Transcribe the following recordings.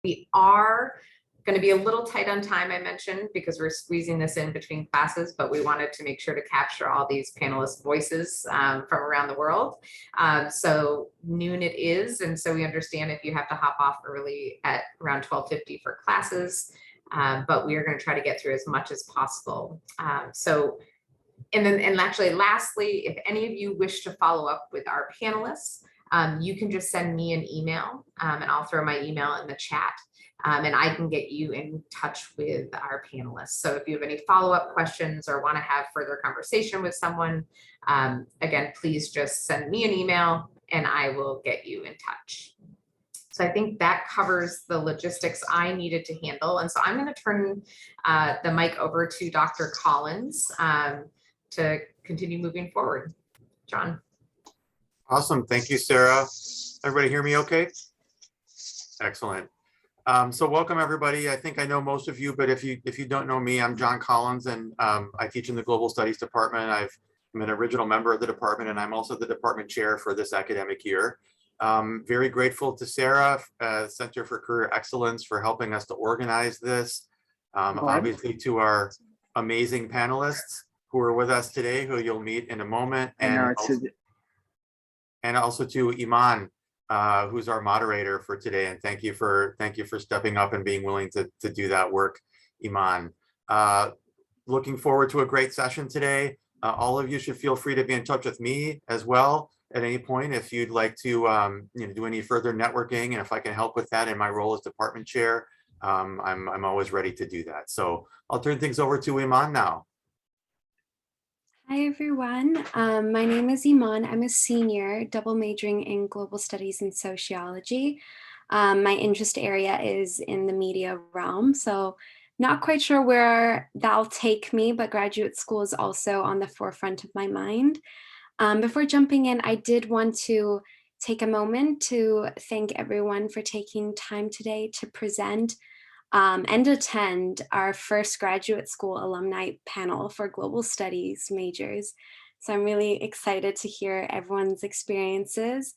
We are going to be a little tight on time, I mentioned, because we're squeezing this in between classes, but we wanted to make sure to capture all these panelist voices from around the world. So noon it is, and so we understand if you have to hop off early at around 12:50 for classes, but we are going to try to get through as much as possible. And actually, lastly, if any of you wish to follow up with our panelists, you can just send me an email, and I'll throw my email in the chat. And I can get you in touch with our panelists. So if you have any follow-up questions or want to have further conversation with someone, again, please just send me an email and I will get you in touch. So I think that covers the logistics I needed to handle. And so I'm going to turn the mic over to Dr. Collins to continue moving forward. John. Awesome. Thank you, Sarah. Everybody hear me okay? Excellent. So welcome everybody. I think I know most of you, but if you don't know me, I'm John Collins, and I teach in the Global Studies Department. I'm an original member of the department, and I'm also the department chair for this academic year. Very grateful to Sarah, Center for Career Excellence, for helping us to organize this. Obviously to our amazing panelists who are with us today, who you'll meet in a moment, and also to Iman, who's our moderator for today, and thank you for stepping up and being willing to do that work, Iman. Looking forward to a great session today. All of you should feel free to be in touch with me as well at any point if you'd like to do any further networking, and if I can help with that in my role as department chair, I'm always ready to do that. So I'll turn things over to Iman now. Hi everyone, my name is Iman. I'm a senior, double majoring in global studies and sociology. My interest area is in the media realm, so not quite sure where that'll take me, but graduate school is also on the forefront of my mind. Before jumping in, I did want to take a moment to thank everyone for taking time today to present and attend our first graduate school alumni panel for global studies majors. So I'm really excited to hear everyone's experiences.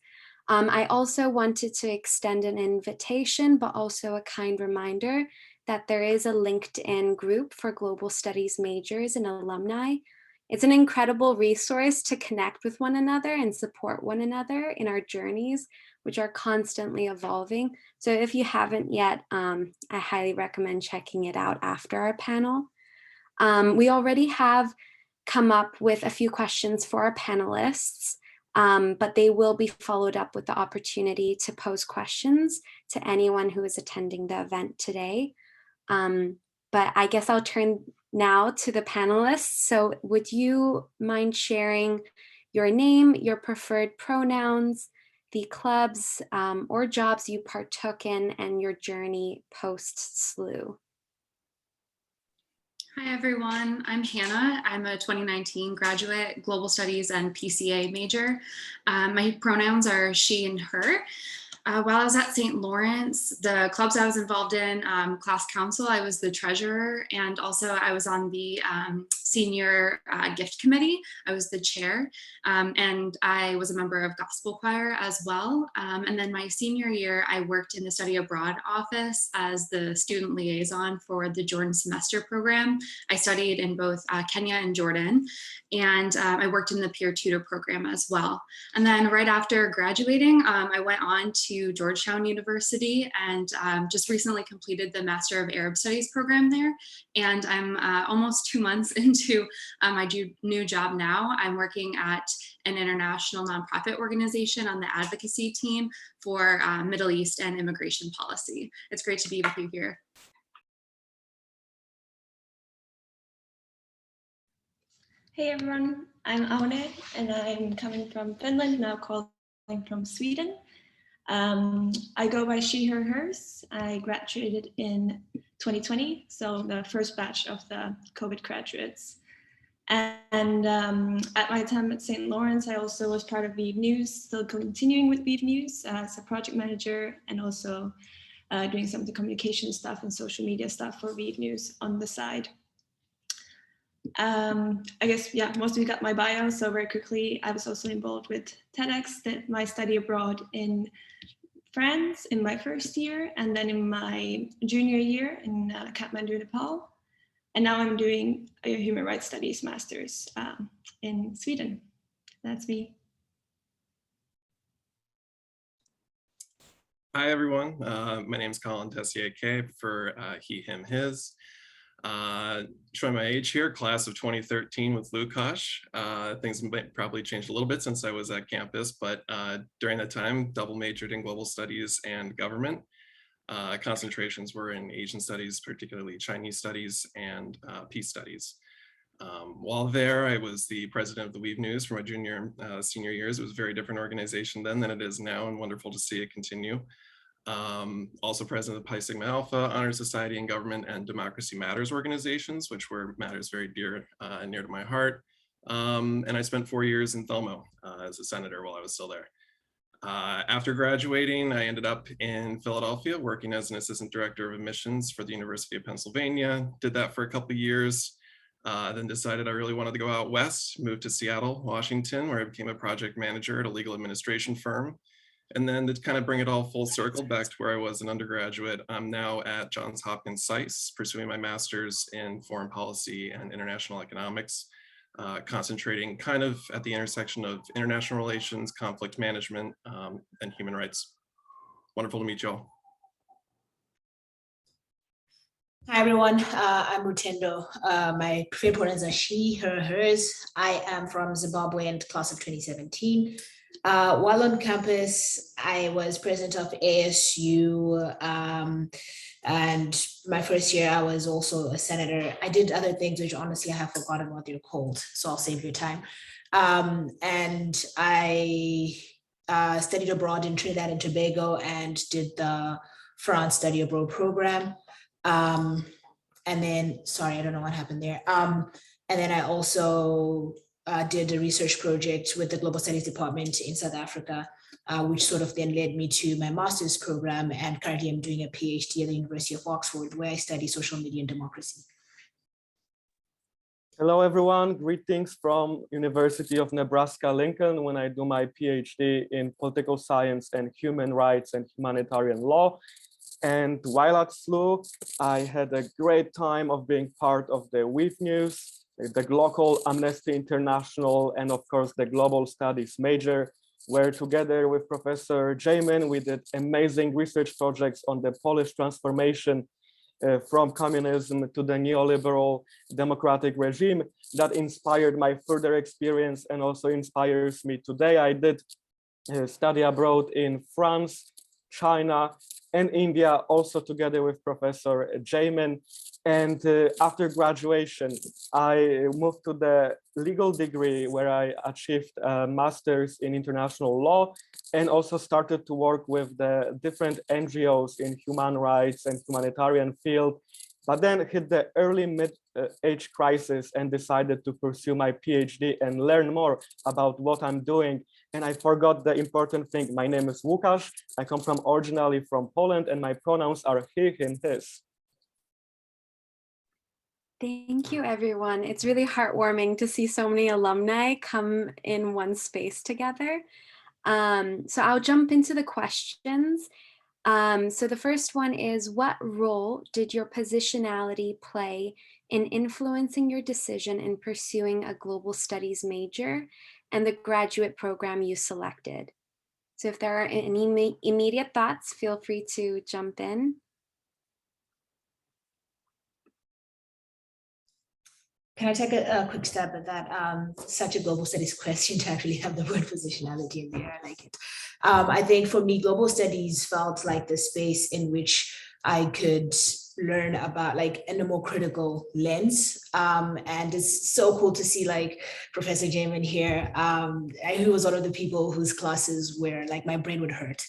I also wanted to extend an invitation, but also a kind reminder that there is a LinkedIn group for global studies majors and alumni. It's an incredible resource to connect with one another and support one another in our journeys, which are constantly evolving. So if you haven't yet, I highly recommend checking it out after our panel. We already have come up with a few questions for our panelists, but they will be followed up with the opportunity to pose questions to anyone who is attending the event today. But I guess I'll turn now to the panelists. So would you mind sharing your name, your preferred pronouns, the clubs or jobs you partook in, and your journey post-SLU? Hi everyone, I'm Hannah. I'm a 2019 graduate, Global Studies and PCA major. My pronouns are she and her. While I was at St. Lawrence, the clubs I was involved in, class council, I was the treasurer, and also I was on the senior gift committee. I was the chair, and I was a member of gospel choir as well. And then my senior year, I worked in the study abroad office as the student liaison for the Jordan semester program. I studied in both Kenya and Jordan, and I worked in the peer tutor program as well. And then right after graduating, I went on to Georgetown University and just recently completed the Master of Arab Studies program there. And I'm almost 2 months into my new job now. I'm working at an international nonprofit organization on the advocacy team for Middle East and immigration policy. It's great to be with you here. Hey everyone, I'm Aune and I'm coming from Finland, now calling from Sweden. I go by she, her, hers. I graduated in 2020, so the first batch of the COVID graduates. And at my time at St. Lawrence, I also was part of ViV News, still continuing with ViV News as a project manager, and also doing some of the communication stuff and social media stuff for ViV News on the side. I guess, yeah, most of you got my bio, so very quickly, I was also involved with TEDx, my study abroad France in my first year, and then in my junior year in Kathmandu, Nepal. And now I'm doing a human rights studies master's in Sweden. That's me. Hi, everyone. My name is Colin, Tessier-Kay for he, him, his. Showing my age here, class of 2013 with Lukasz. Things might probably changed a little bit since I was at campus, but during that time, double majored in global studies and government. Concentrations were in Asian studies, particularly Chinese studies and peace studies. While there, I was the president of the Weave News for my junior and senior years. It was a very different organization then than it is now, and wonderful to see it continue. Also president of the Pi Sigma Alpha, Honor Society and Government and Democracy Matters organizations, which were matters very dear and near to my heart. And I spent 4 years in Thelmo as a senator while I was still there. After graduating, I ended up in Philadelphia working as an assistant director of admissions for the University of Pennsylvania. Did that for a couple of years, then decided I really wanted to go out west, moved to Seattle, Washington, where I became a project manager at a legal administration firm. And then to kind of bring it all full circle back to where I was an undergraduate, I'm now at Johns Hopkins SAIS, pursuing my master's in foreign policy and international economics, concentrating kind of at the intersection of international relations, conflict management, and human rights. Wonderful to meet you all. Hi everyone, I'm Rutendo. My preferred pronouns are she, her, hers. I am from Zimbabwe and class of 2017. While on campus, I was president of ASU, and my first year I was also a senator. I did other things which honestly I have forgotten what they're called, so I'll save your time. And I studied abroad in Trinidad and Tobago and did the France study abroad program. And then, sorry, I don't know what happened there. And then I also did a research project with the Global Studies Department in South Africa, which sort of then led me to my master's program. And currently I'm doing a PhD at the University of Oxford, where I study social media and democracy. Hello, everyone. Greetings from University of Nebraska-Lincoln, when I do my PhD in political science and human rights and humanitarian law. And while at SLU, I had a great time of being part of the Weave News, the local Amnesty International, and of course, the Global Studies major, where together with Professor Jamin, we did amazing research projects on the Polish transformation from communism to the neoliberal democratic regime that inspired my further experience and also inspires me today. I did study abroad in France, China, and India, also together with Professor Jamin. And after graduation, I moved to the legal degree where I achieved a master's in international law and also started to work with the different NGOs in human rights and humanitarian field, but then hit the early mid-age crisis and decided to pursue my PhD and learn more about what I'm doing. And I forgot the important thing. My name is Lukasz. I come from originally from Poland, and my pronouns are he, him, his. Thank you, everyone. It's really heartwarming to see so many alumni come in one space together. So I'll jump into the questions. So the first one is, what role did your positionality play in influencing your decision in pursuing a global studies major and the graduate program you selected? So if there are any immediate thoughts, feel free to jump in. Can I take a quick stab at that? Such a global studies question to actually have the word positionality in there. I like it. I think for me, global studies felt like the space in which I could learn about like in a more critical lens. And it's so cool to see like Professor Jamin here, who was one of the people whose classes where like my brain would hurt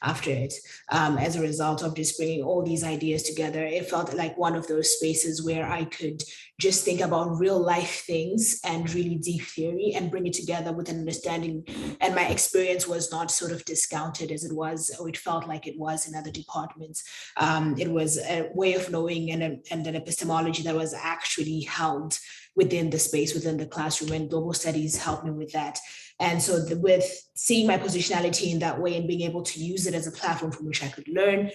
after it, as a result of just bringing all these ideas together. It felt like one of those spaces where I could just think about real life things and really deep theory and bring it together with an understanding. And my experience was not sort of discounted as it was, or it felt like it was in other departments. It was a way way of knowing and an epistemology that was actually held within the space, within the classroom, and global studies helped me with that. And so with seeing my positionality in that way and being able to use it as a platform from which I could learn,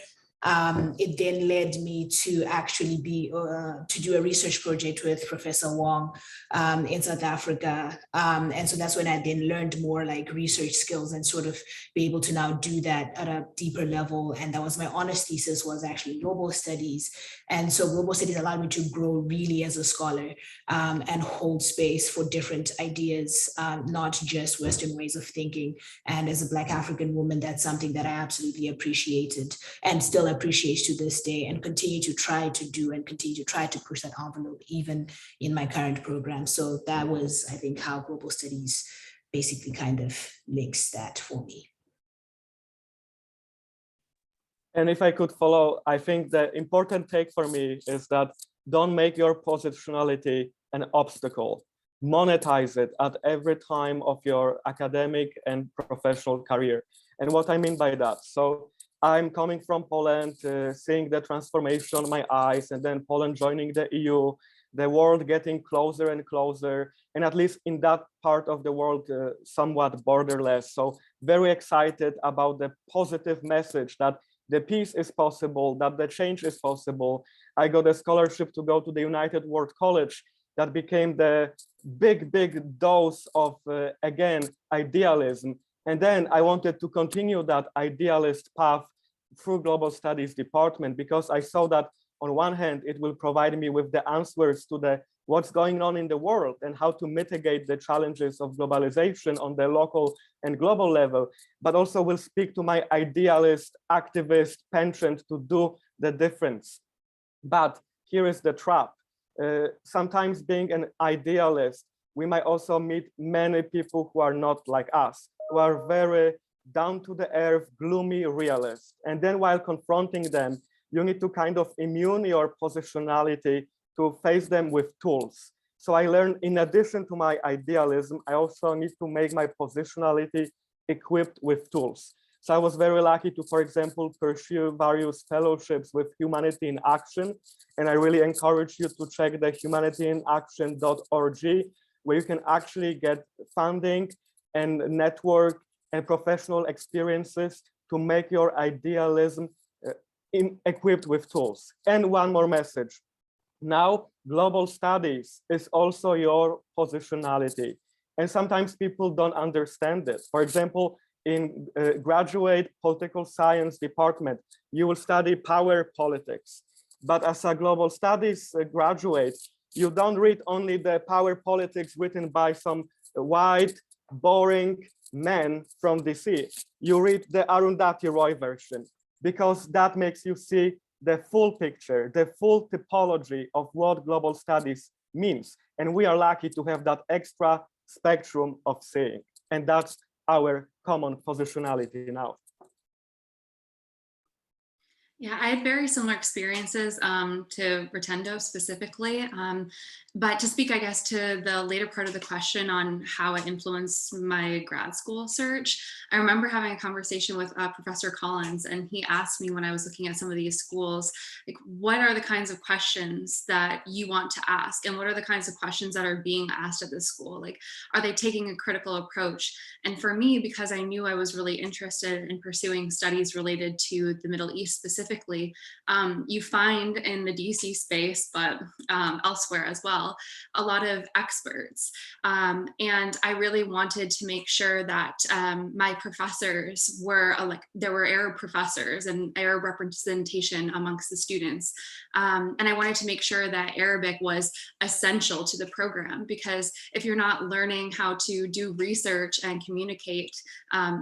it then led me to actually to do a research project with Professor Wong in South Africa. And so that's when I then learned more like research skills and sort of be able to now do that at a deeper level. And that was my honors thesis, was actually global studies. And so global studies allowed me to grow really as a scholar and hold space for different ideas, not just Western ways of thinking. And as a Black African woman, that's something that I absolutely appreciated and still appreciate to this day, and continue to try to do and continue to try to push that envelope even in my current program. So that was, I think, how global studies basically kind of links that for me. And if I could follow, I think the important take for me is that don't make your positionality an obstacle. Monetize it at every time of your academic and professional career. And what I mean by that, so I'm coming from Poland, seeing the transformation on my eyes, and then Poland joining the EU, the world getting closer and closer, and at least in that part of the world, somewhat borderless. So very excited about the positive message that the peace is possible, that the change is possible. I got a scholarship to go to the United World College. That became the big dose of, again, idealism. And then I wanted to continue that idealist path through Global Studies department, because I saw that on one hand, it will provide me with the answers to what's going on in the world and how to mitigate the challenges of globalization on the local and global level, but also will speak to my idealist, activist penchant to do the difference. But here is the trap. Sometimes being an idealist, we might also meet many people who are not like us, who are very down to the earth, gloomy realists. And then while confronting them, you need to kind of immune your positionality to face them with tools. So I learned, in addition to my idealism, I also need to make my positionality equipped with tools. So I was very lucky to, for example, pursue various fellowships with Humanity in Action. And I really encourage you to check the humanityiinaction.org, where you can actually get funding and network and professional experiences to make your idealism equipped with tools. And one more message. Now, global studies is also your positionality. And sometimes people don't understand this. For example, in graduate political science department, you will study power politics. But as a global studies graduate, you don't read only the power politics written by some white, boring men from DC. You read the Arundhati Roy version, because that makes you see the full picture, the full typology of what global studies means. And we are lucky to have that extra spectrum of seeing. And that's our common positionality now. Yeah, I had very similar experiences to Rutendo specifically, but to speak, I guess, to the later part of the question on how it influenced my grad school search, I remember having a conversation with Professor Collins, and he asked me when I was looking at some of these schools, like, what are the kinds of questions that you want to ask? And what are the kinds of questions that are being asked at this school? Like, are they taking a critical approach? And for me, because I knew I was really interested in pursuing studies related to the Middle East specifically, you find in the DC space, but elsewhere as well, a lot of experts. And I really wanted to make sure that my professors were, there were Arab professors and Arab representation amongst the students. And I wanted to make sure that Arabic was essential to the program, because if you're not learning how to do research and communicate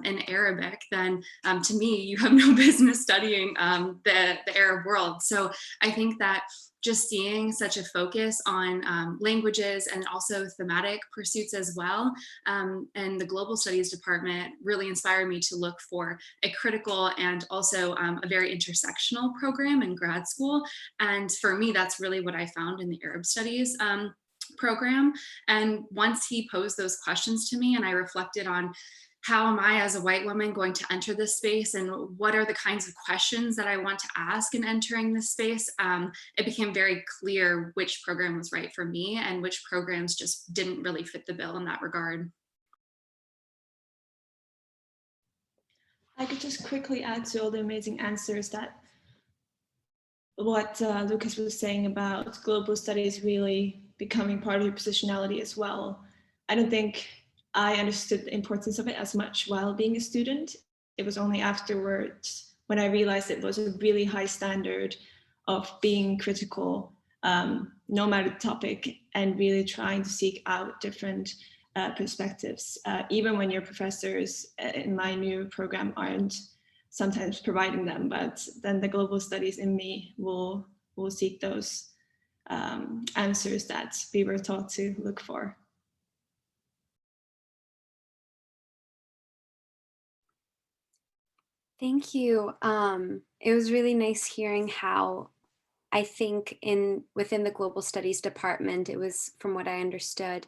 in Arabic, then to me, you have no business studying the Arab world. So I think that just seeing such a focus on languages and also thematic pursuits as well, and the global studies department really inspired me to look for a critical and also a very intersectional program in grad school. And for me, that's really what I found in the Arab studies program. And once he posed those questions to me and I reflected on how am I as a white woman going to enter this space, and what are the kinds of questions that I want to ask in entering this space, it became very clear which program was right for me and which programs just didn't really fit the bill in that regard. I could just quickly add to all the amazing answers that what Lukasz was saying about global studies really becoming part of your positionality as well. I don't think I understood the importance of it as much while being a student. It was only afterwards when I realized it was a really high standard of being critical, no matter the topic, and really trying to seek out different perspectives, even when your professors in my new program aren't sometimes providing them, but then the global studies in me will seek those answers that we were taught to look for. Thank you. It was really nice hearing how I think within the Global Studies department, it was, from what I understood,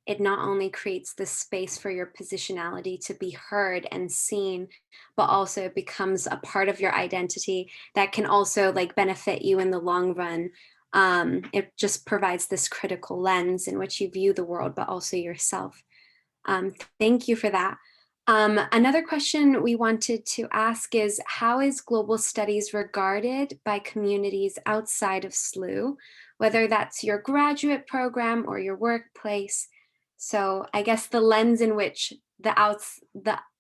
it not only creates the space for your positionality to be heard and seen, but also it becomes a part of your identity that can also like benefit you in the long run. It just provides this critical lens in which you view the world, but also yourself. Thank you for that. Another question we wanted to ask is, how is global studies regarded by communities outside of SLU, whether that's your graduate program or your workplace? So I guess the lens in which the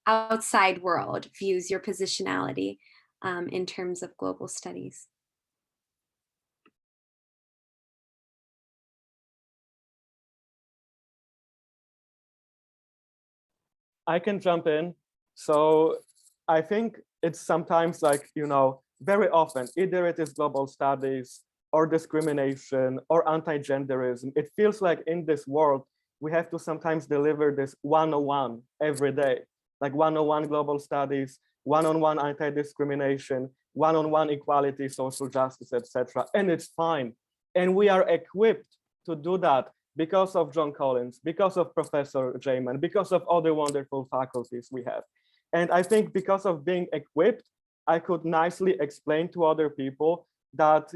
outside world views your positionality in terms of global studies. I can jump in. So I think it's sometimes like, very often, either it is global studies or discrimination or anti-genderism. It feels like in this world, we have to sometimes deliver this 101 every day, like 101 global studies, 101 anti-discrimination, 101 equality, social justice, etc. And it's fine. And we are equipped to do that because of John Collins, because of Professor Jayman, because of other wonderful faculties we have. And I think because of being equipped, I could nicely explain to other people that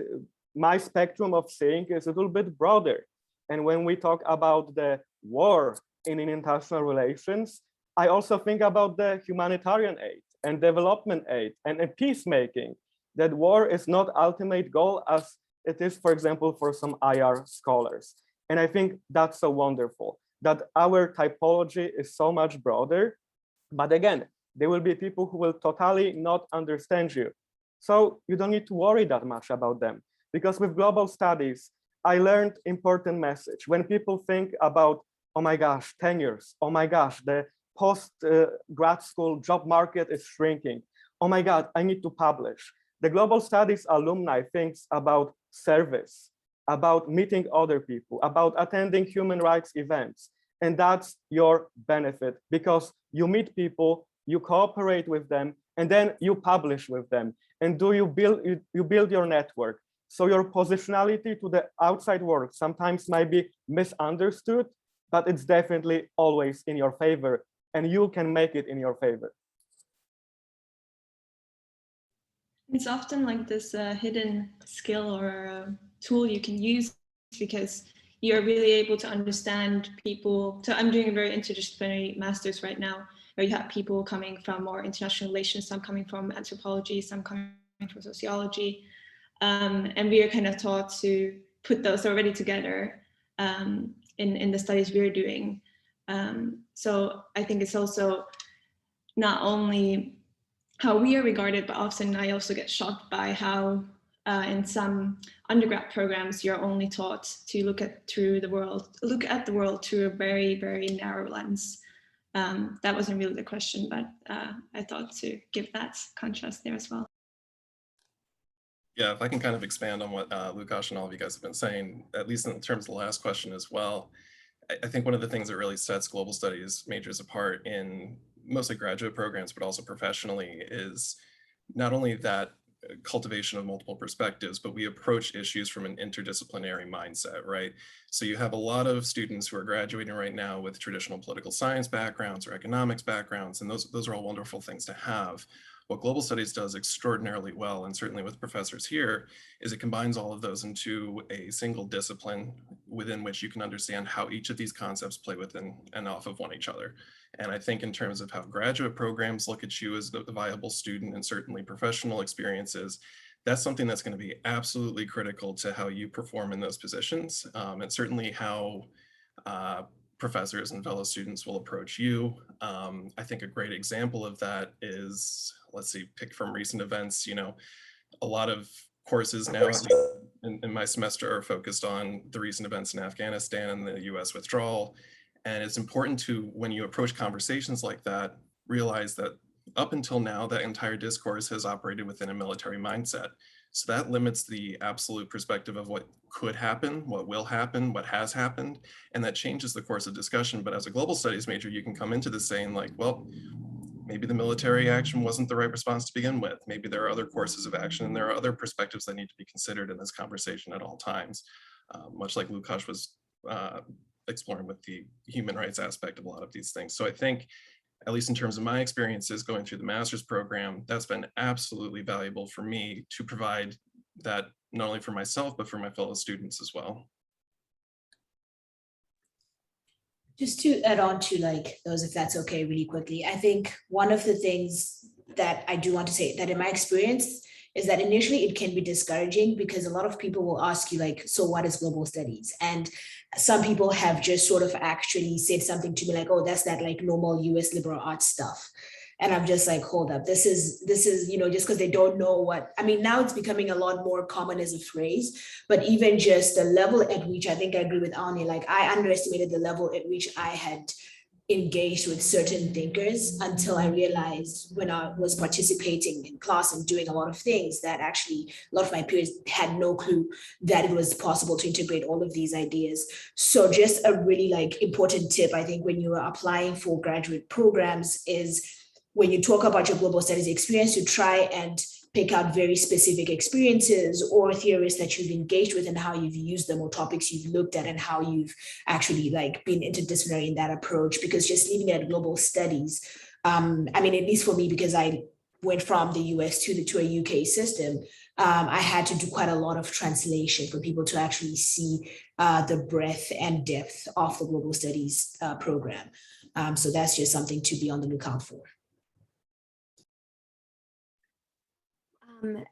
my spectrum of seeing is a little bit broader. And when we talk about the war in international relations, I also think about the humanitarian aid and development aid and peacemaking, that war is not ultimate goal as it is, for example, for some IR scholars. And I think that's so wonderful that our typology is so much broader. But again, there will be people who will totally not understand you. So you don't need to worry that much about them, because with global studies, I learned important message. When people think about, oh my gosh, tenures, oh my gosh, the post-grad school job market is shrinking. Oh my God, I need to publish. The global studies alumni thinks about service, about meeting other people, about attending human rights events. And that's your benefit, because you meet people, you cooperate with them, and then you publish with them. And you build your network. So your positionality to the outside world sometimes might be misunderstood, but it's definitely always in your favor, and you can make it in your favor. It's often like this hidden skill or tool you can use, because you're really able to understand people. So I'm doing a very interdisciplinary master's right now, where you have people coming from more international relations, some coming from anthropology, some coming from sociology. And we are kind of taught to put those already together in the studies we're doing. So I think it's also not only how we are regarded, but often I also get shocked by how in some undergrad programs you're only taught to look at the world through a very, very narrow lens. That wasn't really the question, but I thought to give that contrast there as well. Yeah, if I can kind of expand on what Lukasz and all of you guys have been saying, at least in terms of the last question as well, I think one of the things that really sets global studies majors apart in mostly graduate programs, but also professionally, is not only that cultivation of multiple perspectives, but we approach issues from an interdisciplinary mindset, right? So you have a lot of students who are graduating right now with traditional political science backgrounds or economics backgrounds, and those are all wonderful things to have. What global studies does extraordinarily well, and certainly with professors here, is it combines all of those into a single discipline within which you can understand how each of these concepts play within and off of each other. And I think in terms of how graduate programs look at you as a viable student, and certainly professional experiences, that's something that's going to be absolutely critical to how you perform in those positions, and certainly how professors and fellow students will approach you. I think a great example of that is, let's see, pick from recent events, you know, a lot of courses now in my semester are focused on the recent events in Afghanistan and the US withdrawal. And it's important to, when you approach conversations like that, realize that up until now, that entire discourse has operated within a military mindset. So that limits the absolute perspective of what could happen, what will happen, what has happened, and that changes the course of discussion. But as a global studies major, you can come into this saying like, well, maybe the military action wasn't the right response to begin with. Maybe there are other courses of action and there are other perspectives that need to be considered in this conversation at all times, much like Lukasz was exploring with the human rights aspect of a lot of these things. So I think, at least in terms of my experiences going through the master's program, that's been absolutely valuable for me to provide that not only for myself, but for my fellow students as well. Just to add on to like those, if that's okay, really quickly, I think one of the things that I do want to say that in my experience is that initially it can be discouraging because a lot of people will ask you like, so what is global studies? And some people have just sort of actually said something to me like, oh, that's that like normal US liberal arts stuff. And I'm just like, hold up, this is, you know, just because they don't know what, I mean, now it's becoming a lot more common as a phrase, but even just the level at which, I think I agree with Aune, like I underestimated the level at which I had engaged with certain thinkers until I realized when I was participating in class and doing a lot of things that actually a lot of my peers had no clue that it was possible to integrate all of these ideas. So just a really like important tip, I think, when you are applying for graduate programs is when you talk about your global studies experience, to try and pick out very specific experiences or theorists that you've engaged with and how you've used them, or topics you've looked at and how you've actually like been interdisciplinary in that approach. Because just leaving it at global studies, I mean, at least for me, because I went from the US to a UK system, I had to do quite a lot of translation for people to actually see the breadth and depth of the global studies program. So that's just something to be on the lookout for.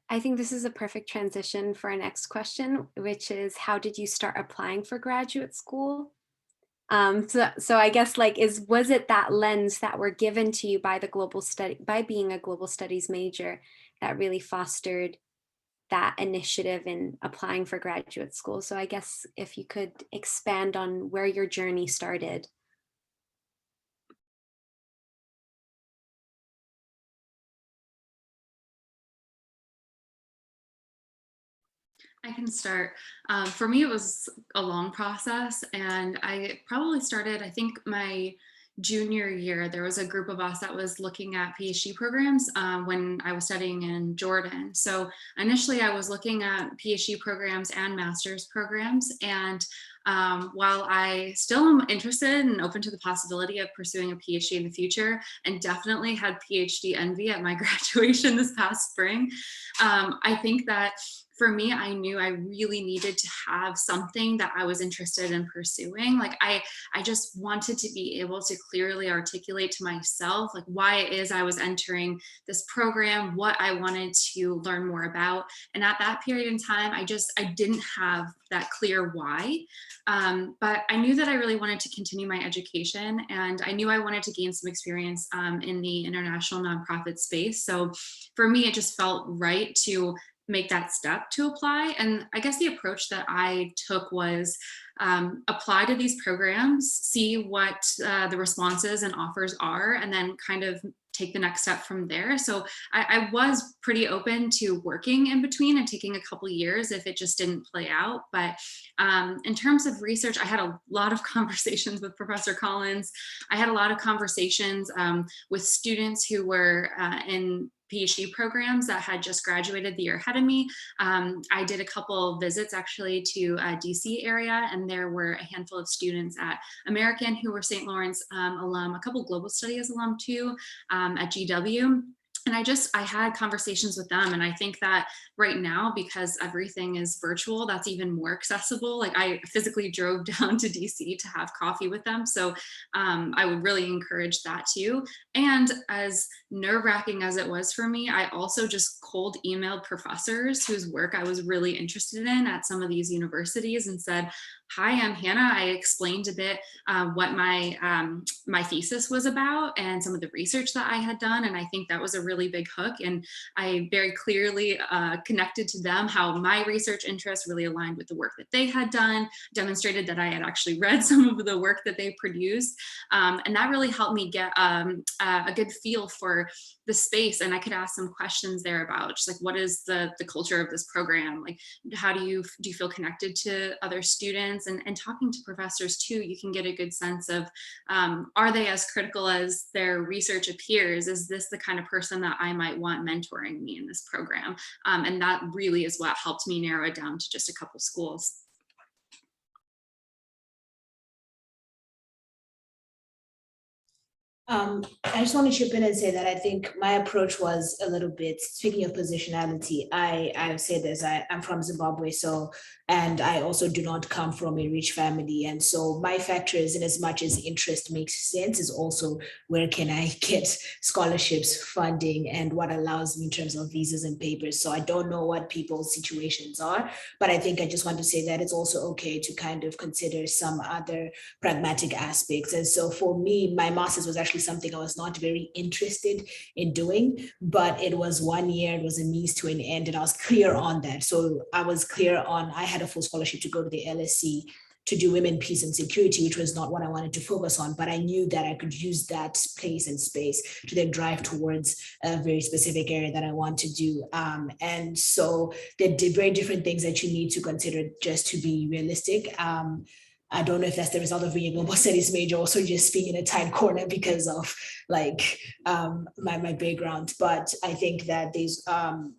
I think this is a perfect transition for our next question, which is, how did you start applying for graduate school? So I guess like, was it that lens that were given to you by the global study, by being a global studies major, that really fostered that initiative in applying for graduate school? So I guess if you could expand on where your journey started. I can start. For me, it was a long process, and I probably started, I think my junior year. There was a group of us that was looking at PhD programs when I was studying in Jordan. So initially I was looking at PhD programs and master's programs. And while I still am interested and open to the possibility of pursuing a PhD in the future, and definitely had PhD envy at my graduation this past spring, I think that for me, I knew I really needed to have something that I was interested in pursuing. Like I just wanted to be able to clearly articulate to myself like why it is I was entering this program, what I wanted to learn more about. And at that period in time, I didn't have that clear why. But I knew that I really wanted to continue my education, and I knew I wanted to gain some experience in the international nonprofit space. So for me, it just felt right to make that step to apply. And I guess the approach that I took was apply to these programs, see what the responses and offers are, and then kind of take the next step from there. So I was pretty open to working in between and taking a couple years if it just didn't play out. But in terms of research, I had a lot of conversations with Professor Collins. I had a lot of conversations with students who were in PhD programs that had just graduated the year ahead of me. I did a couple visits actually to DC area, and there were a handful of students at American who were St. Lawrence alum, a couple global studies alum too at GW. And I had conversations with them. And I think that right now, because everything is virtual, that's even more accessible. Like I physically drove down to DC to have coffee with them. So I would really encourage that too. And as nerve-wracking as it was for me, I also just cold emailed professors whose work I was really interested in at some of these universities and said, hi, I'm Hannah. I explained a bit what my thesis was about and some of the research that I had done. And I think that was a really big hook. And I very clearly connected to them how my research interests really aligned with the work that they had done, demonstrated that I had actually read some of the work that they produced. And that really helped me get a good feel for the space. And I could ask some questions there about just like, what is the culture of this program? Like, how do you feel connected to other students? And talking to professors too, you can get a good sense of, are they as critical as their research appears? Is this the kind of person that I might want mentoring me in this program? And that really is what helped me narrow it down to just a couple schools. I just want to chip in and say that I think my approach was a little bit, speaking of positionality, I've said this, I'm from Zimbabwe, and I also do not come from a rich family. And so my factors, in as much as interest makes sense, is also where can I get scholarships, funding, and what allows me in terms of visas and papers. So I don't know what people's situations are, but I think I just want to say that it's also okay to kind of consider some other pragmatic aspects. And so for me, my master's was actually something I was not very interested in doing, but it was 1 year, it was a means to an end, and I was clear on that. So I was clear on, I had a full scholarship to go to the LSE to do women, peace and security, which was not what I wanted to focus on, but I knew that I could use that place and space to then drive towards a very specific area that I want to do. And so there are very different things that you need to consider just to be realistic. I don't know if that's the result of being a global studies major, also just being in a tight corner because of like my background. But I think that there's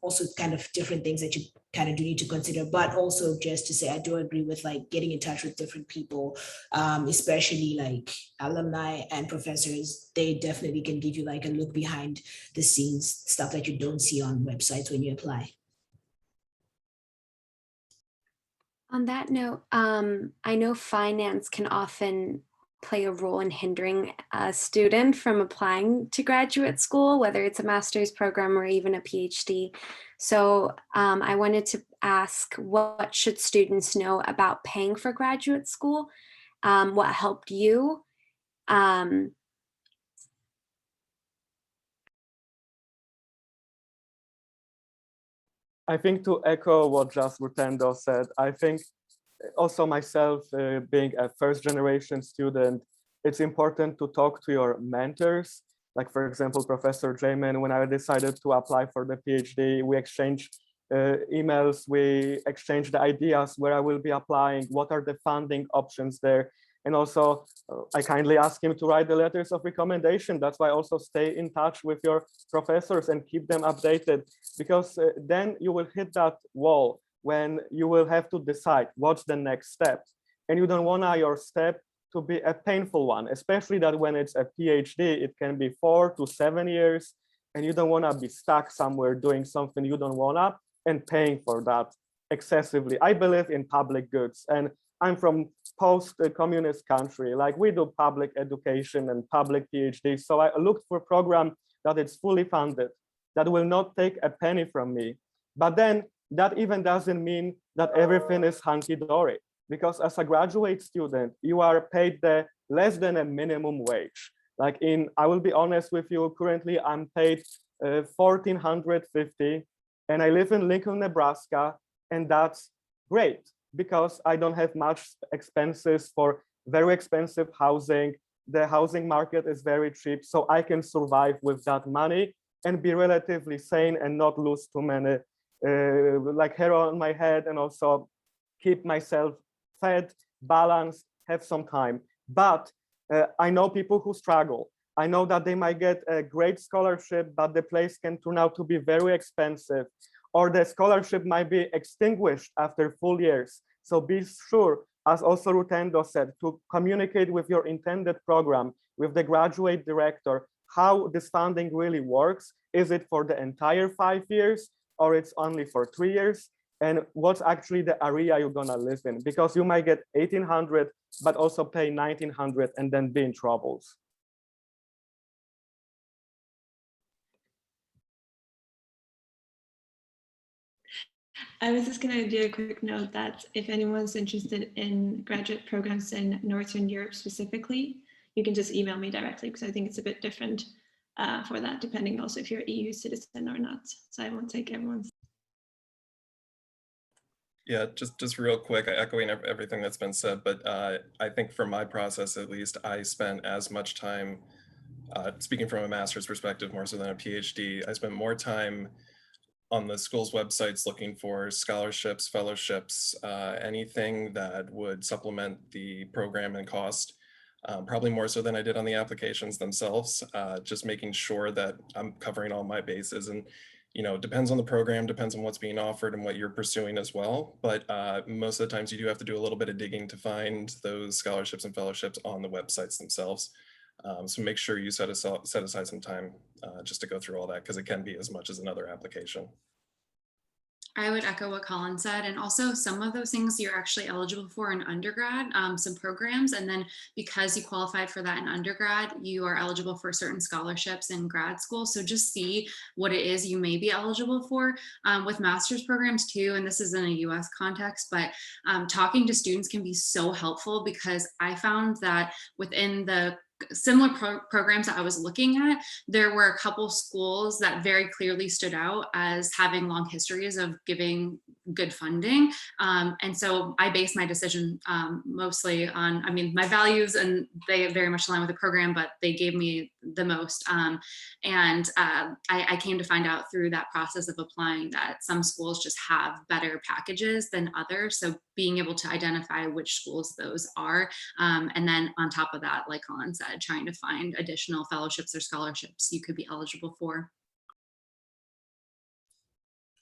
also kind of different things that you kind of do need to consider, but also just to say, I do agree with like getting in touch with different people, especially like alumni and professors. They definitely can give you like a look behind the scenes, stuff that you don't see on websites when you apply. On that note, I know finance can often play a role in hindering a student from applying to graduate school, whether it's a master's program or even a PhD. So I wanted to ask, what should students know about paying for graduate school? What helped you? I think to echo what just Rutendo said, I think also myself being a first generation student, it's important to talk to your mentors. Like for example, Professor Jamin, when I decided to apply for the PhD, we exchanged emails, we exchanged the ideas where I will be applying, what are the funding options there. And also I kindly asked him to write the letters of recommendation. That's why I also stay in touch with your professors and keep them updated, because then you will hit that wall when you will have to decide what's the next step. And you don't want your step to be a painful one, especially that when it's a PhD, it can be 4 to 7 years, and you don't want to be stuck somewhere doing something you don't want to and paying for that excessively. I believe in public goods, and I'm from post-communist country. Like we do public education and public PhD. So I looked for a program that is fully funded, that will not take a penny from me. But then that even doesn't mean that everything is hunky-dory, because as a graduate student, you are paid the less than a minimum wage. Like I will be honest with you, currently I'm paid $1,450 and I live in Lincoln, Nebraska, and that's great, because I don't have much expenses for very expensive housing. The housing market is very cheap, so I can survive with that money and be relatively sane and not lose too many like hair on my head, and also keep myself fed, balanced, have some time. But I know people who struggle. I know that they might get a great scholarship, but the place can turn out to be very expensive, or the scholarship might be extinguished after full years. So be sure, as also Rutendo said, to communicate with your intended program, with the graduate director, how this funding really works. Is it for the entire 5 years, or it's only for 3 years? And what's actually the area you're gonna live in? Because you might get 1,800, but also pay 1,900 and then be in troubles. I was just going to do a quick note that if anyone's interested in graduate programs in Northern Europe specifically, you can just email me directly, because I think it's a bit different for that, depending also if you're an EU citizen or not. So I won't take everyone's. Yeah, just real quick, echoing everything that's been said, but I think for my process, at least, I spent as much time, speaking from a master's perspective more so than a PhD, I spent more time on the school's websites looking for scholarships, fellowships, anything that would supplement the program and cost, probably more so than I did on the applications themselves, just making sure that I'm covering all my bases. And you know, depends on the program, depends on what's being offered and what you're pursuing as well. But most of the times you do have to do a little bit of digging to find those scholarships and fellowships on the websites themselves. So make sure you set aside some time just to go through all that, because it can be as much as another application. I would echo what Colin said, and also some of those things you're actually eligible for in undergrad, some programs, and then because you qualified for that in undergrad, you are eligible for certain scholarships in grad school. So just see what it is you may be eligible for with master's programs too, and this is in a US context, but talking to students can be so helpful, because I found that within the similar programs that I was looking at, there were a couple schools that very clearly stood out as having long histories of giving good funding. And so I based my decision mostly on, I mean, my values, and they very much align with the program, but they gave me the most. I came to find out through that process of applying that some schools just have better packages than others. So being able to identify which schools those are. And then on top of that, like Colin said, trying to find additional fellowships or scholarships you could be eligible for.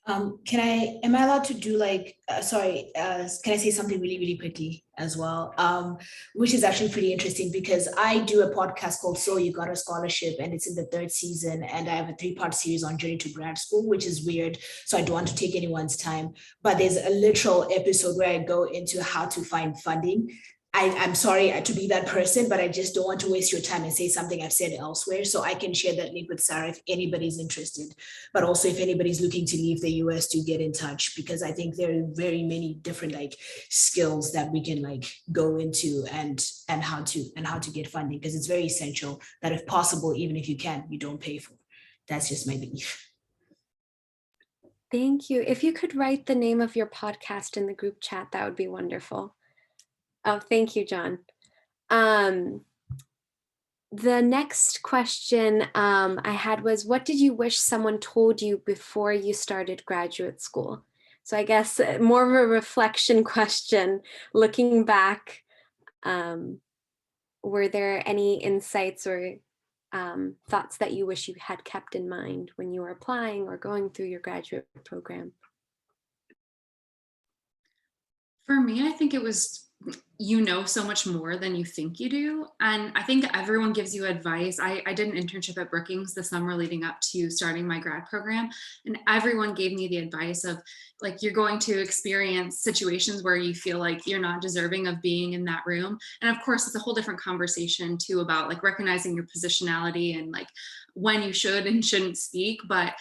Am I allowed to do like, can I say something really, really quickly as well? Which is actually pretty interesting, because I do a podcast called So You Got a Scholarship, and it's in the 3rd season, and I have a 3-part series on Journey to Grad School, which is weird. So I don't want to take anyone's time, but there's a literal episode where I go into how to find funding. I'm sorry to be that person, but I just don't want to waste your time and say something I've said elsewhere. So I can share that link with Sarah if anybody's interested, but also if anybody's looking to leave the US, to get in touch, because I think there are very many different like skills that we can like go into and how to get funding, because it's very essential that if possible, even if you can, you don't pay for it. That's just my belief. Thank you. If you could write the name of your podcast in the group chat, that would be wonderful. Oh, thank you, John. The next question I had was, what did you wish someone told you before you started graduate school? So I guess more of a reflection question, looking back, were there any insights or thoughts that you wish you had kept in mind when you were applying or going through your graduate program? For me, I think it was, you know so much more than you think you do. And I think everyone gives you advice. I did an internship at Brookings the summer leading up to starting my grad program. And everyone gave me the advice of like, you're going to experience situations where you feel like you're not deserving of being in that room. And of course, it's a whole different conversation too about like recognizing your positionality and like when you should and shouldn't speak, but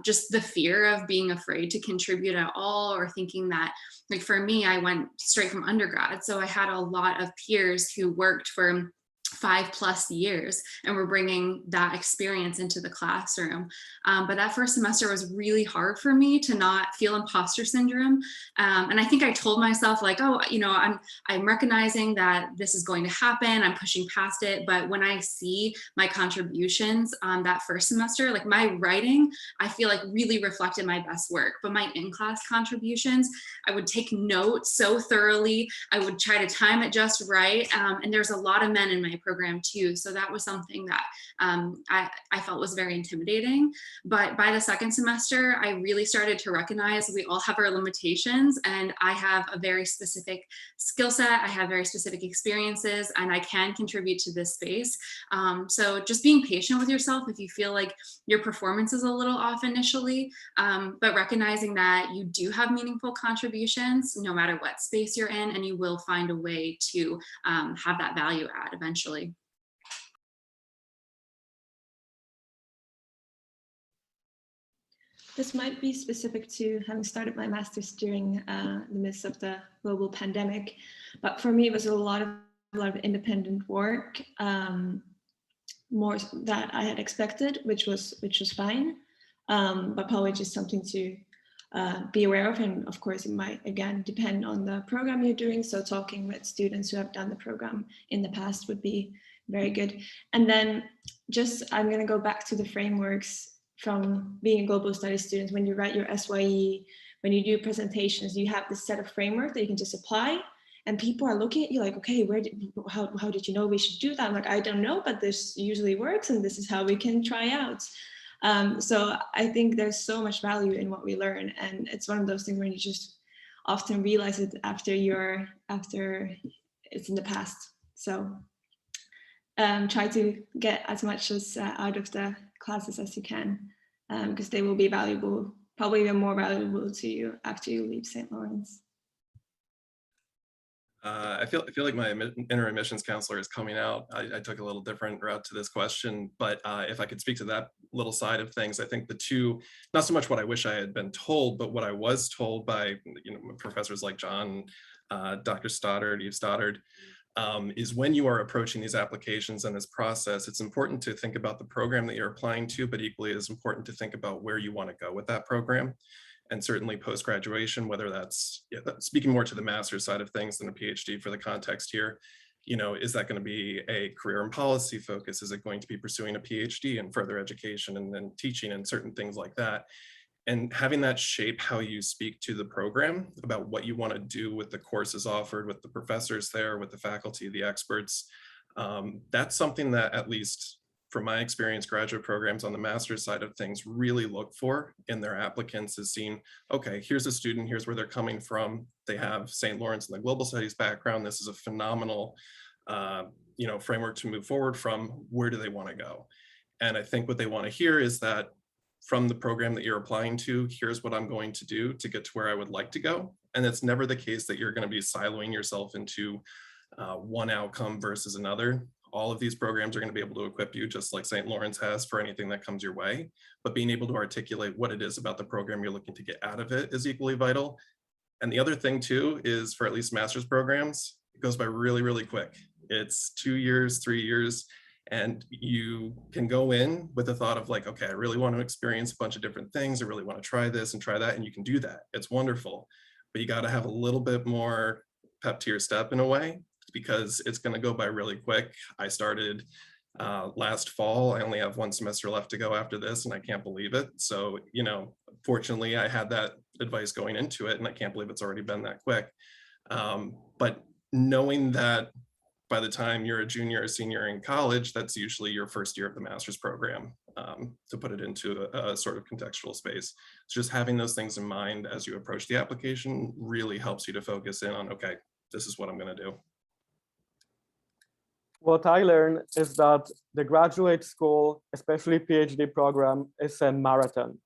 just the fear of being afraid to contribute at all, or thinking that, like for me, I went straight from undergrad. So I had a lot of peers who worked for 5+ years and were bringing that experience into the classroom. But that first semester was really hard for me to not feel imposter syndrome. And I think I told myself like, oh, you know, I'm recognizing that this is going to happen. I'm pushing past it. But when I see my contributions that first semester, like my writing, I feel like really reflected my best work. But my in-class contributions, I would take notes so thoroughly. I would try to time it just right. And there's a lot of men in my program too. So that was something that I felt was very intimidating. But by the second semester, I really started to recognize we all have our limitations, and I have a very specific skill set. I have very specific experiences, and I can contribute to this space. So just being patient with yourself if you feel like your performance is a little off initially, but recognizing that you do have meaningful contributions no matter what space you're in, and you will find a way to have that value add eventually. This might be specific to having started my master's during the midst of the global pandemic, but for me it was a lot of independent work, more that I had expected, which was fine, but probably just something to be aware of. And of course, it might again depend on the program you're doing. So talking with students who have done the program in the past would be very good. And then just I'm going to go back to the frameworks from being a global studies student. When you write your SYE, when you do presentations, you have this set of framework that you can just apply, and people are looking at you like, okay, how did you know we should do that? I'm like, I don't know, but this usually works, and this is how we can try out. So I think there's so much value in what we learn, and it's one of those things where you just often realize it after it's in the past. So try to get as much as out of the classes as you can, because they will be valuable, probably even more valuable to you after you leave St. Lawrence. I feel like my inner admissions counselor is coming out. I took a little different route to this question, but if I could speak to that little side of things, I think the two, not so much what I wish I had been told, but what I was told by professors like John, Dr. Stoddard, Eve Stoddard, is when you are approaching these applications and this process, it's important to think about the program that you're applying to, but equally as important to think about where you want to go with that program. And certainly post-graduation, whether that's speaking more to the master's side of things than a PhD for the context here, is that going to be a career and policy focus? Is it going to be pursuing a PhD in further education and then teaching and certain things like that? And having that shape how you speak to the program about what you want to do with the courses offered, with the professors there, with the faculty, the experts, that's something that, at least from my experience, graduate programs on the master's side of things really look for in their applicants, is seeing, okay, here's a student, here's where they're coming from. They have St. Lawrence and the global studies background. This is a phenomenal framework to move forward from. Where do they want to go? And I think what they want to hear is that from the program that you're applying to, here's what I'm going to do to get to where I would like to go. And it's never the case that you're going to be siloing yourself into one outcome versus another. All of these programs are going to be able to equip you, just like St. Lawrence has, for anything that comes your way. But being able to articulate what it is about the program you're looking to get out of it is equally vital. And the other thing too is, for at least master's programs, it goes by really, really quick. It's 2 years, 3 years, and you can go in with the thought of like, okay, I really want to experience a bunch of different things. I really want to try this and try that. And you can do that. It's wonderful. But you got to have a little bit more pep to your step in a way, because it's going to go by really quick. I started last fall. I only have 1 semester left to go after this, and I can't believe it. So, fortunately, I had that advice going into it, and I can't believe it's already been that quick. But knowing that by the time you're a junior or senior in college, that's usually your first year of the master's program, to put it into a sort of contextual space. So just having those things in mind as you approach the application really helps you to focus in on, okay, this is what I'm going to do. What I learned is that the graduate school, especially PhD program, is a marathon.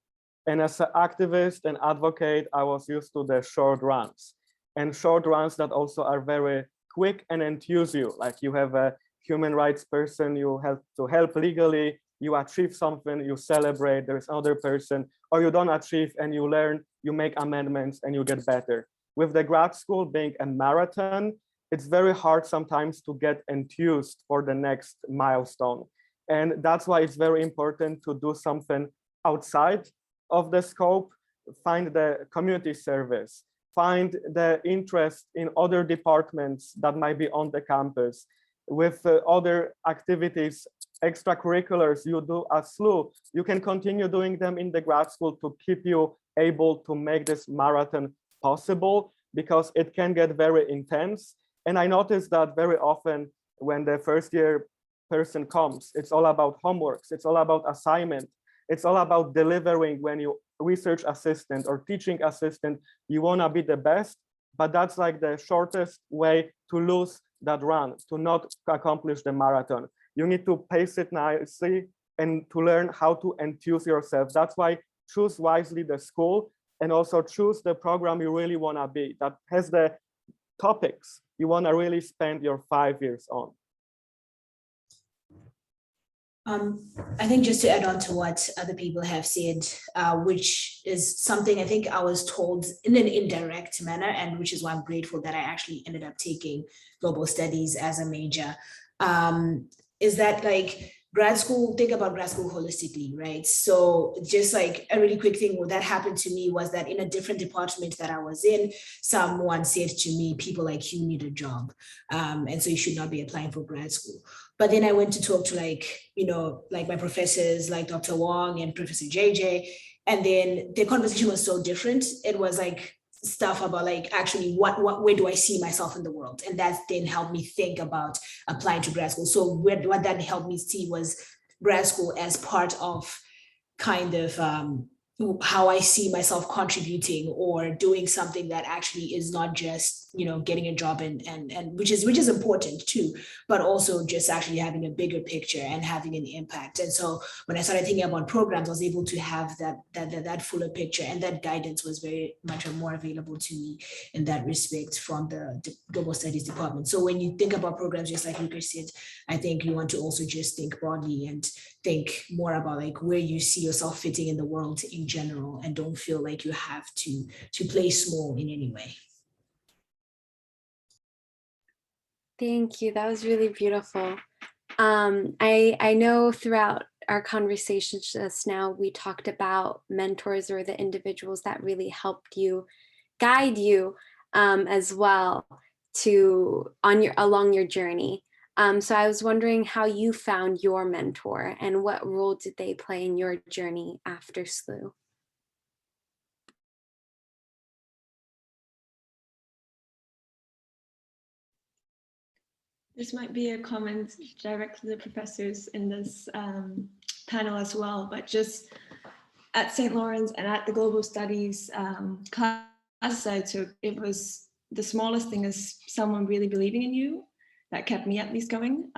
And as an activist and advocate, I was used to the short runs, and short runs that also are very quick and enthuse you. Like, you have a human rights person, you have to help legally, you achieve something, you celebrate, there's another person, or you don't achieve and you learn, you make amendments and you get better. With the grad school being a marathon, it's very hard sometimes to get enthused for the next milestone. And that's why it's very important to do something outside of the scope, find the community service, find the interest in other departments that might be on the campus, with other activities, extracurriculars you do at SLU. You can continue doing them in the grad school to keep you able to make this marathon possible, because it can get very intense. And I noticed that very often when the first year person comes. It's all about homeworks. It's all about assignment. It's all about delivering. When you research assistant or teaching assistant, you want to be the best, but that's like the shortest way to lose that run, to not accomplish the marathon. You need to pace it nicely and to learn how to enthuse yourself. That's why choose wisely the school, and also choose the program you really want to be, that has the topics you want to really spend your 5 years on. I think just to add on to what other people have said, which is something I think I was told in an indirect manner, and which is why I'm grateful that I actually ended up taking global studies as a major, is that like grad school, think about grad school holistically, right? So just like a really quick thing that happened to me was that in a different department that I was in, someone said to me, people like you need a job. And so you should not be applying for grad school. But then I went to talk to like, you know, like my professors, like Dr. Wong and Professor JJ. And then the conversation was so different. It was like stuff about like, actually, where do I see myself in the world? And that then helped me think about applying to grad school. So what that helped me see was grad school as part of kind of how I see myself contributing or doing something that actually is not just, you know, getting a job and which is important too, but also just actually having a bigger picture and having an impact. And so when I started thinking about programs, I was able to have that fuller picture, and that guidance was very much more available to me in that respect from the global studies department. So when you think about programs, just like Lukasz said, I think you want to also just think broadly and think more about like where you see yourself fitting in the world in general, and don't feel like you have to play small in any way. Thank you. That was really beautiful. I know throughout our conversation just now, we talked about mentors or the individuals that really helped you, guide you as well along your journey. So I was wondering how you found your mentor and what role did they play in your journey after SLU? This might be a comment direct to the professors in this panel as well, but just at St. Lawrence and at the Global Studies classes I took, it was the smallest thing is someone really believing in you that kept me at least going.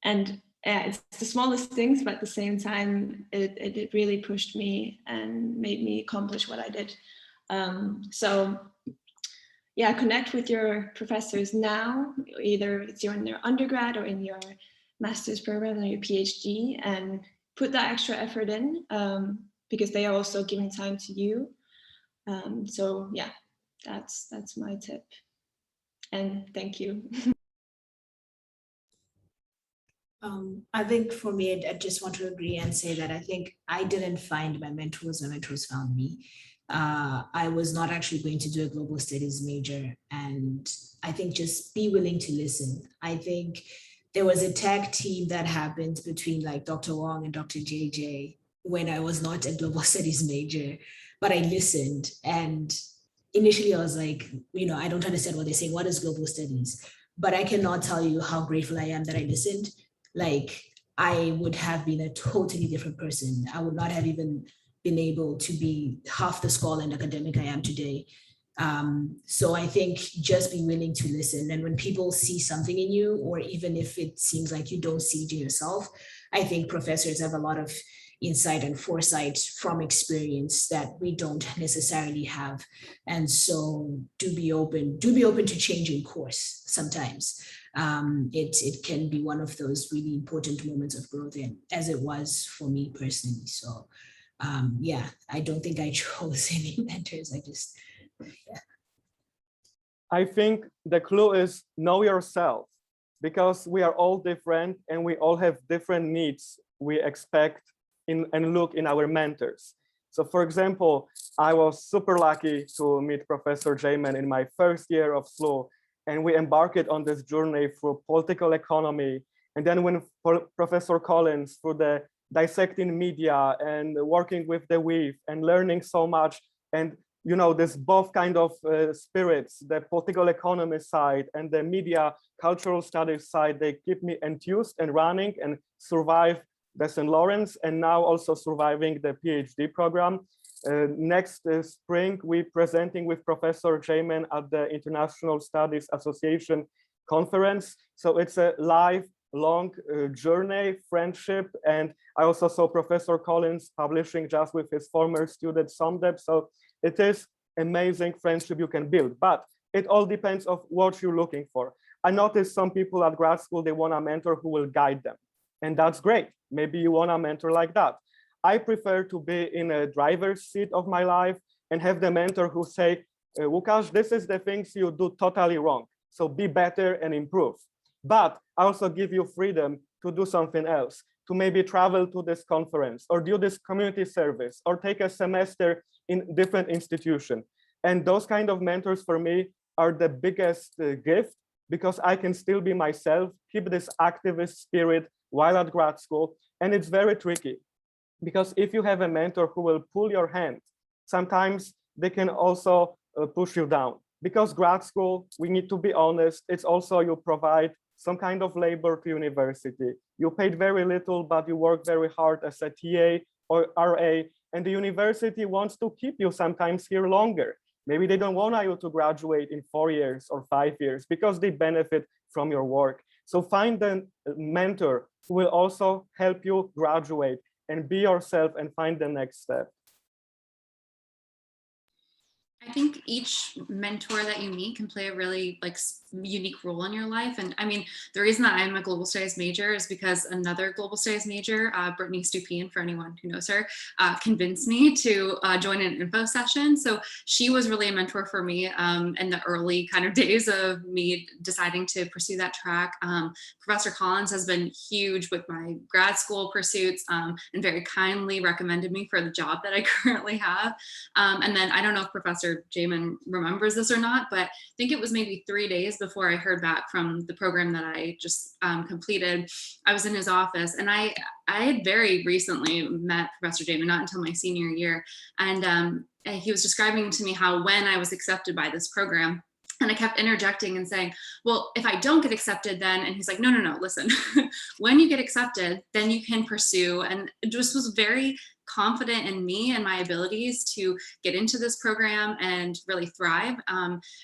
And it's the smallest things, but at the same time, it really pushed me and made me accomplish what I did. So yeah, connect with your professors now, either it's in your undergrad or in your master's program or your PhD, and put that extra effort in because they are also giving time to you. So yeah, that's my tip. And thank you. I think for me, I just want to agree and say that I think I didn't find my mentors, my mentors found me. I was not actually going to do a global studies major. And I think just be willing to listen. I think there was a tag team that happened between like Dr. Wong and Dr. JJ when I was not a global studies major, but I listened. And initially I was like, you know, I don't understand what they're saying. What is global studies? But I cannot tell you how grateful I am that I listened. Like I would have been a totally different person. I would not have even been able to be half the scholar and academic I am today. So I think just be willing to listen. And when people see something in you, or even if it seems like you don't see it in yourself, I think professors have a lot of insight and foresight from experience that we don't necessarily have. And so do be open to changing course sometimes. It can be one of those really important moments of growth, and as it was for me personally. So yeah, I don't think I chose any mentors. Yeah. I think the clue is know yourself, because we are all different and we all have different needs we expect and look in our mentors. So for example, I was super lucky to meet Professor Jayman in my first year of SLU, and we embarked on this journey through political economy. And then when Professor Colin through the dissecting media and working with the weave and learning so much and you know, this both kind of spirits, the political economy side and the media cultural studies side, they keep me enthused and running and survive the St. Lawrence, and now also surviving the PhD program. Next spring, we're presenting with Professor Jamin at the International Studies Association conference. So it's a lifelong journey, friendship. And I also saw Professor Collins publishing just with his former student Somdeb. So it is amazing friendship you can build, but it all depends on what you're looking for. I noticed some people at grad school, they want a mentor who will guide them. And that's great. Maybe you want a mentor like that. I prefer to be in a driver's seat of my life and have the mentor who say, Lukasz, this is the things you do totally wrong. So be better and improve. But I also give you freedom to do something else, to maybe travel to this conference or do this community service or take a semester in different institution. And those kind of mentors for me are the biggest gift, because I can still be myself, keep this activist spirit while at grad school. And it's very tricky, because if you have a mentor who will pull your hand, sometimes they can also push you down. Because grad school, we need to be honest, it's also you provide some kind of labor to university. You paid very little, but you work very hard as a TA or RA, and the university wants to keep you sometimes here longer. Maybe they don't want you to graduate in 4 years or 5 years because they benefit from your work. So find a mentor who will also help you graduate and be yourself and find the next step. I think each mentor that you meet can play a really unique role in your life. And I mean, the reason that I'm a global studies major is because another global studies major, Brittany Stupien, for anyone who knows her, convinced me to join an info session. So she was really a mentor for me in the early kind of days of me deciding to pursue that track. Professor Collins has been huge with my grad school pursuits and very kindly recommended me for the job that I currently have. And then I don't know if Professor Jamin remembers this or not, but I think it was maybe 3 days before I heard back from the program that I just completed. I was in his office, and I had very recently met Professor Jamin, not until my senior year, and he was describing to me how when I was accepted by this program, and I kept interjecting and saying, well, if I don't get accepted then, and he's like, no, listen, when you get accepted, then you can pursue. And it just was very confident in me and my abilities to get into this program and really thrive.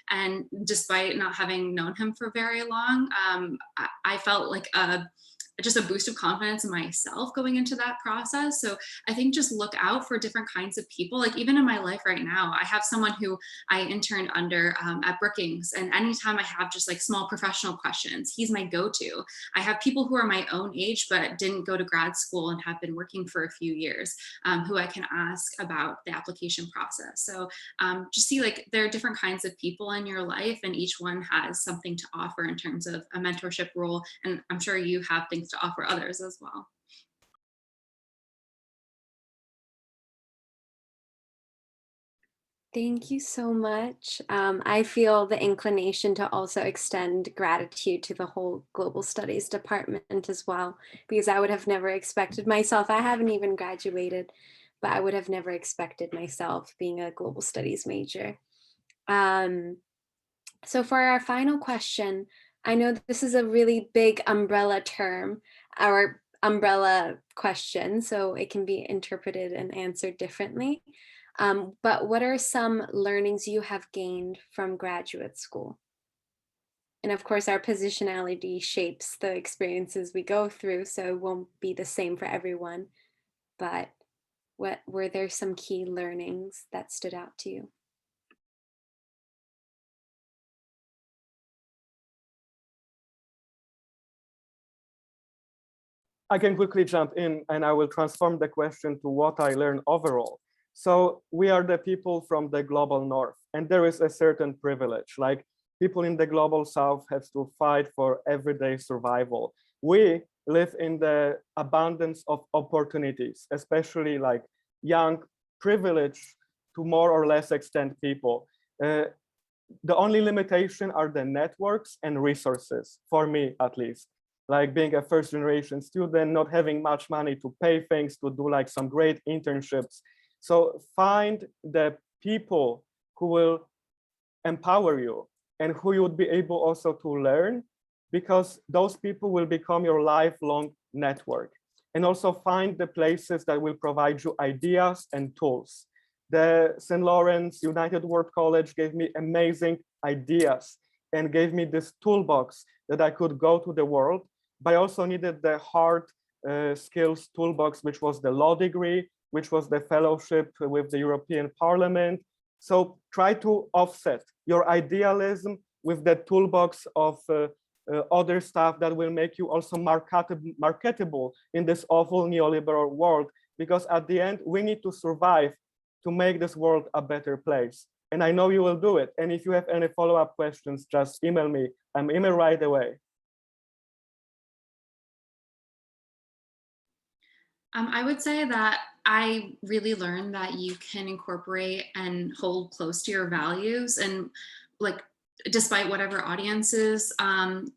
And despite not having known him for very long, I felt like just a boost of confidence in myself going into that process. So I think just look out for different kinds of people. Like even in my life right now, I have someone who I interned under at Brookings, and anytime I have just like small professional questions, he's my go-to. I have people who are my own age but didn't go to grad school and have been working for a few years, who I can ask about the application process. So just see, like, there are different kinds of people in your life, and each one has something to offer in terms of a mentorship role. And I'm sure you have things to offer others as well. Thank you so much. I feel the inclination to also extend gratitude to the whole Global Studies department as well, because I would have never expected myself, I haven't even graduated, but I would have never expected myself being a Global Studies major. So for our final question, I know that this is a really big umbrella term, our umbrella question, so it can be interpreted and answered differently. But what are some learnings you have gained from graduate school? And of course, our positionality shapes the experiences we go through, so it won't be the same for everyone. But what were there some key learnings that stood out to you? I can quickly jump in, and I will transform the question to what I learned overall. So we are the people from the global north, and there is a certain privilege, like people in the global south have to fight for everyday survival. We live in the abundance of opportunities, especially like young, privileged to more or less extent people. The only limitation are the networks and resources, for me at least. Like being a first generation student, not having much money to pay things, to do like some great internships. So find the people who will empower you and who you would be able also to learn, because those people will become your lifelong network. And also find the places that will provide you ideas and tools. The St. Lawrence United World College gave me amazing ideas and gave me this toolbox that I could go to the world, but I also needed the hard skills toolbox, which was the law degree, which was the fellowship with the European Parliament. So try to offset your idealism with the toolbox of other stuff that will make you also marketable in this awful neoliberal world, because at the end, we need to survive to make this world a better place. And I know you will do it. And if you have any follow-up questions, just email me. I'm email right away. I would say that I really learned that you can incorporate and hold close to your values, and like, despite whatever audiences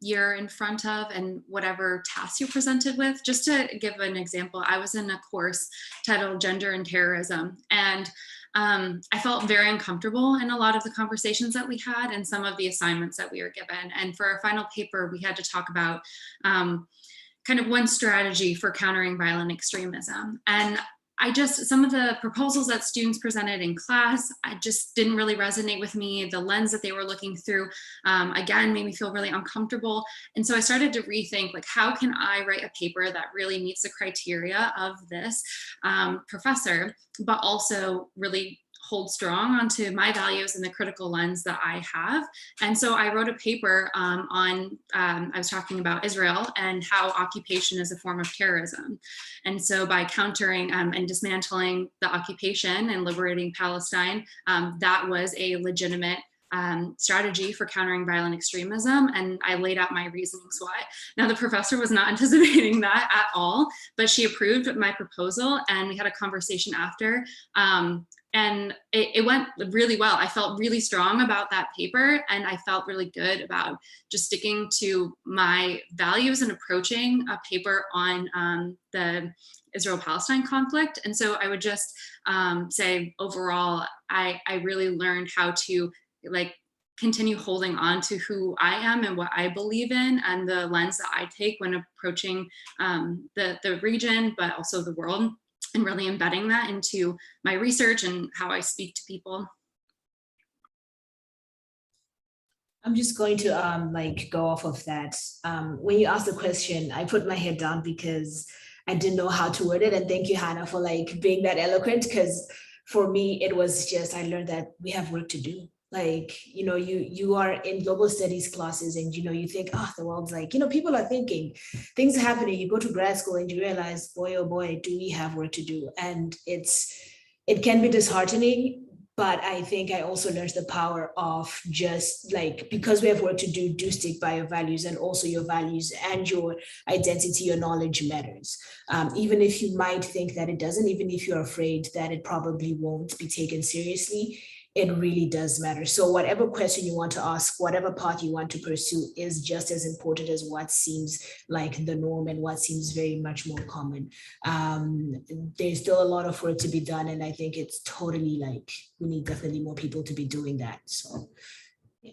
you're in front of and whatever tasks you're presented with. Just to give an example, I was in a course titled Gender and Terrorism, and I felt very uncomfortable in a lot of the conversations that we had and some of the assignments that we were given. And for our final paper, we had to talk about kind of one strategy for countering violent extremism. And some of the proposals that students presented in class, I just didn't really resonate with me. The lens that they were looking through, again, made me feel really uncomfortable. And so I started to rethink, like, how can I write a paper that really meets the criteria of this professor, but also really hold strong onto my values and the critical lens that I have. And so I wrote a paper I was talking about Israel and how occupation is a form of terrorism. And so by countering and dismantling the occupation and liberating Palestine, that was a legitimate strategy for countering violent extremism. And I laid out my reasonings why. Now, the professor was not anticipating that at all, but she approved my proposal, and we had a conversation after. And it went really well. I felt really strong about that paper, and I felt really good about just sticking to my values and approaching a paper on the Israel-Palestine conflict. And so I would just say overall, I really learned how to continue holding on to who I am and what I believe in, and the lens that I take when approaching the region, but also the world, and really embedding that into my research and how I speak to people. I'm just going to go off of that. When you asked the question, I put my head down because I didn't know how to word it. And thank you, Hannah, for being that eloquent, because for me, it was just, I learned that we have work to do. You are in global studies classes and, you think, oh, the world's people are thinking, things are happening. You go to grad school and you realize, boy, oh boy, do we have work to do. And it can be disheartening, but I think I also learned the power of just because we have work to do stick by your values, and also your values and your identity, your knowledge matters. Even if you might think that it doesn't, even if you're afraid that it probably won't be taken seriously, it really does matter. So whatever question you want to ask, whatever path you want to pursue is just as important as what seems like the norm and what seems very much more common. There's still a lot of work to be done. And I think it's totally we need definitely more people to be doing that. So, yeah.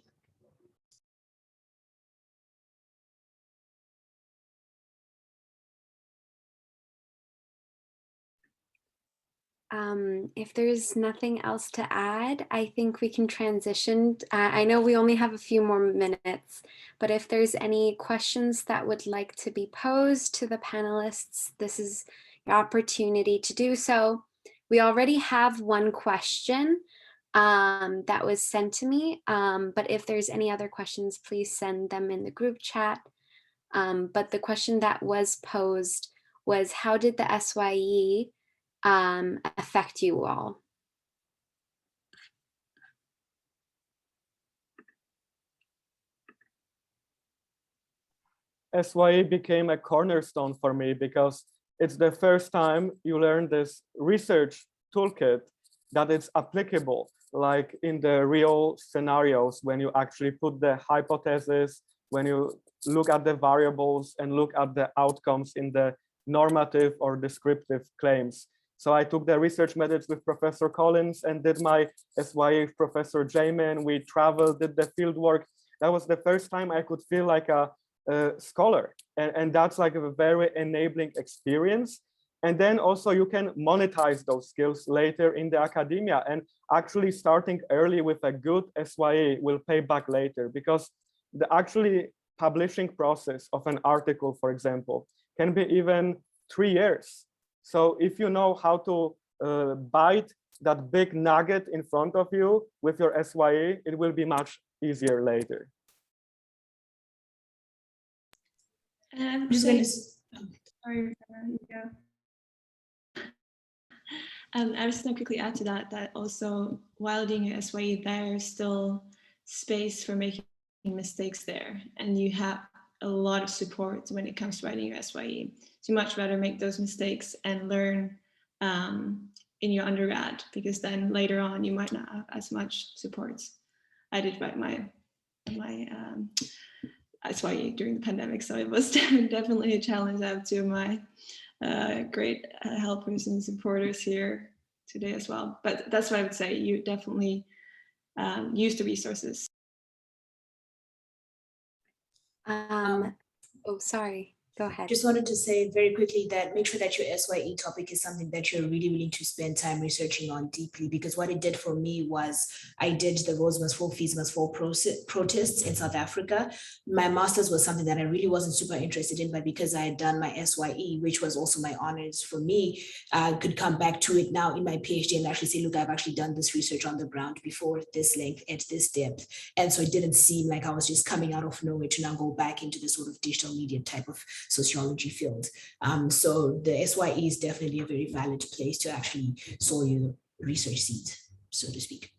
If there's nothing else to add, I think we can transition. I know we only have a few more minutes, but if there's any questions that would like to be posed to the panelists, this is your opportunity to do so. We already have one question that was sent to me, but if there's any other questions, please send them in the group chat. But the question that was posed was, how did the SYE affect you all? SYE became a cornerstone for me because it's the first time you learn this research toolkit that is applicable, like in the real scenarios, when you actually put the hypothesis, when you look at the variables and look at the outcomes in the normative or descriptive claims. So I took the research methods with Professor Collins and did my SYA with Professor Jamin. We traveled, did the field work. That was the first time I could feel like a scholar. And that's like a very enabling experience. And then also you can monetize those skills later in the academia, and actually starting early with a good SYA will pay back later, because the actually publishing process of an article, for example, can be even 3 years. So if you know how to bite that big nugget in front of you with your SYA, it will be much easier later. I'm just going to. Sorry, yeah. I was going to quickly add to that also while doing your SYE, there's still space for making mistakes there, and you have a lot of support when it comes to writing your SYE. So you much rather make those mistakes and learn in your undergrad, because then later on you might not have as much support. I did write my SYE during the pandemic, so it was definitely a challenge. I have two of my great helpers and supporters here today as well. But that's what I would say. You definitely use the resources. Oh, sorry. Go ahead. Just wanted to say very quickly that make sure that your SYE topic is something that you're really willing to spend time researching on deeply, because what it did for me was I did the Rose Must Fall, Fees Must Fall protests in South Africa. My master's was something that I really wasn't super interested in, but because I had done my SYE, which was also my honors for me, I could come back to it now in my PhD and actually say, look, I've actually done this research on the ground before, this length, at this depth. And so it didn't seem like I was just coming out of nowhere to now go back into the sort of digital media type of sociology field. So the SYE is definitely a very valid place to actually sow your research seeds, so to speak.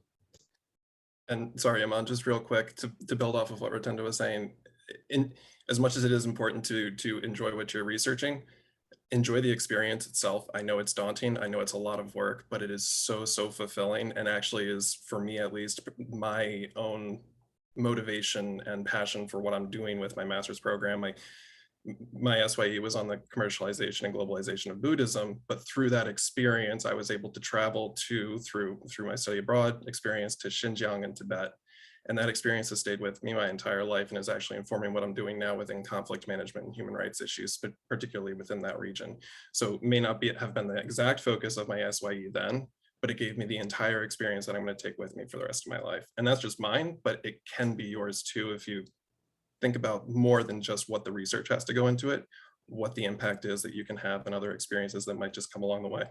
And sorry, Aune, just real quick to build off of what Rutendo was saying, as much as it is important to enjoy what you're researching, enjoy the experience itself. I know it's daunting. I know it's a lot of work, but it is so fulfilling, and actually is, for me at least, my own motivation and passion for what I'm doing with my master's program. My SYE was on the commercialization and globalization of Buddhism, but through that experience, I was able to travel through my study abroad experience to Xinjiang and Tibet. And that experience has stayed with me my entire life and is actually informing what I'm doing now within conflict management and human rights issues, but particularly within that region. So it may not have been the exact focus of my SYE then, but it gave me the entire experience that I'm going to take with me for the rest of my life. And that's just mine, but it can be yours too if you think about more than just what the research has to go into it, what the impact is that you can have and other experiences that might just come along the way.